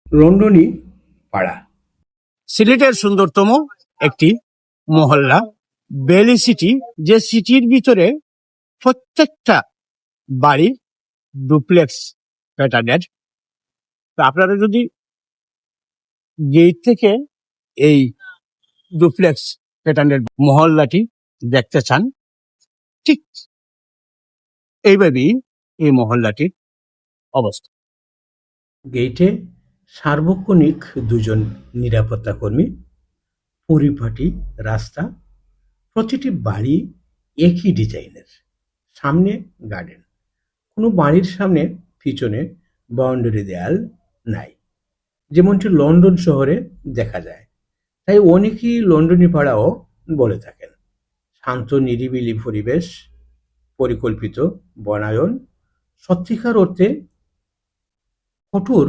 রন্ধনী পাড়া সিলেটের সুন্দরতম একটি মহল্লা বেলি সিটি, যে সিটির ভিতরে প্রত্যেকটা বাড়ি ডুপ্লেক্স প্যাটার্নের। তো আপনারা যদি গেট থেকে এই ডুপ্লেক্স প্যাটার্নের মহল্লাটি দেখতে চান, ঠিক এইভাবেই এই মহল্লাটির অবস্থা। গেইটে সার্বক্ষণিক দুজন নিরাপত্তা কর্মী, পরিপাটি রাস্তা, প্রতিটি বাড়ি একই ডিজাইনের, সামনে গার্ডেন। কোনো বাড়ির সামনে পিছনে বাউন্ডারি দেয়াল নাই, যেমনটি লন্ডন শহরে দেখা যায়। তাই অনেকেই লন্ডনী পাড়াও বলে থাকেন। শান্ত নিরিবিলি পরিবেশ, পরিকল্পিত বনায়ন, সত্যিকার অর্থে কঠোর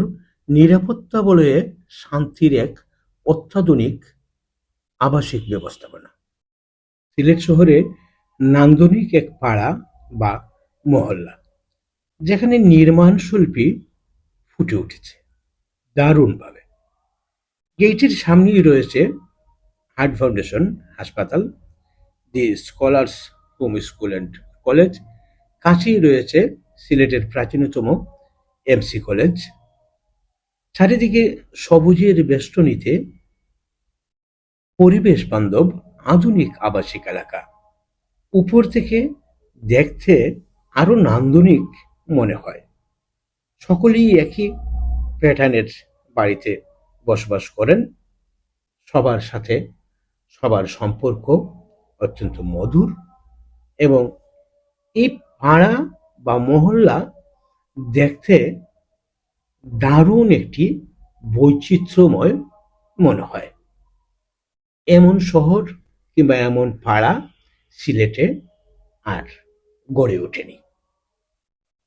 নিরাপত্তা বলয়ে শান্তির এক অত্যাধুনিক আবাসিক ব্যবস্থাপনা। সিলেট শহরে নান্দনিক এক পাড়া বা মহল্লা, যেখানে নির্মাণ শিল্পী ফুটে উঠেছে দারুণভাবে। গেইটের সামনেই রয়েছে হার্ট ফাউন্ডেশন হাসপাতাল, the scholars home school and college, কাছেই রয়েছে সিলেটের প্রাচীনতম এমসি কলেজ। চারিদিকে সবুজের বেষ্টনীতে পরিবেশ বান্ধব আধুনিক আবাসিক এলাকা। উপর থেকে দেখতে আরো নান্দনিক মনে হয়। সকলেই একই প্যাটার্নের বাড়িতে বসবাস করেন। সবার সাথে সবার সম্পর্ক অত্যন্ত মধুর, এবং এই পাড়া বা মহল্লা দেখতে দারুণ একটি বৈচিত্র্যময় মনে হয়। এমন শহর কিংবা এমন পাড়া সিলেটে আর গড়ে ওঠেনি।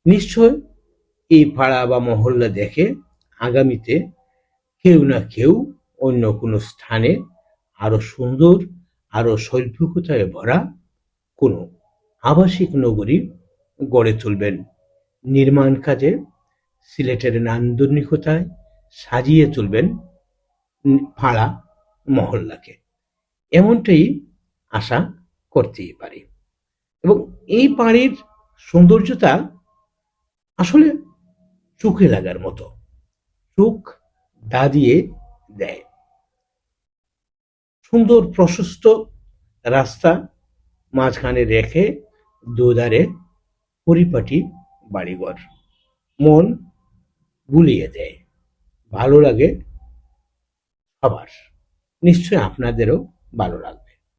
নিশ্চয় এই পাড়া বা মহল্লা দেখে আগামীতে কেউ না কেউ অন্য কোনো স্থানে আরো সুন্দর, আরো শৈল্পিকতায় ভরা কোনো আবাসিক নগরী গড়ে তুলবেন। নির্মাণ কাজে সিলেটের নান্দনিকতায় সাজিয়ে তুলবেন পাড়া মহল্লাকে, এমনটাই আশা করতেই পারি। এবং এই পাড়ির সৌন্দর্যতা আসলে চোখে লাগার মতো, চোখ দাঁড়িয়ে দেয়। সুন্দর প্রশস্ত রাস্তা মাঝখানে রেখে দুধারে পরিপাটি বাড়িঘর, মন গুলিয়ে দেয়। ভালো লাগে সবার, নিশ্চয় আপনাদেরও ভালো লাগবে।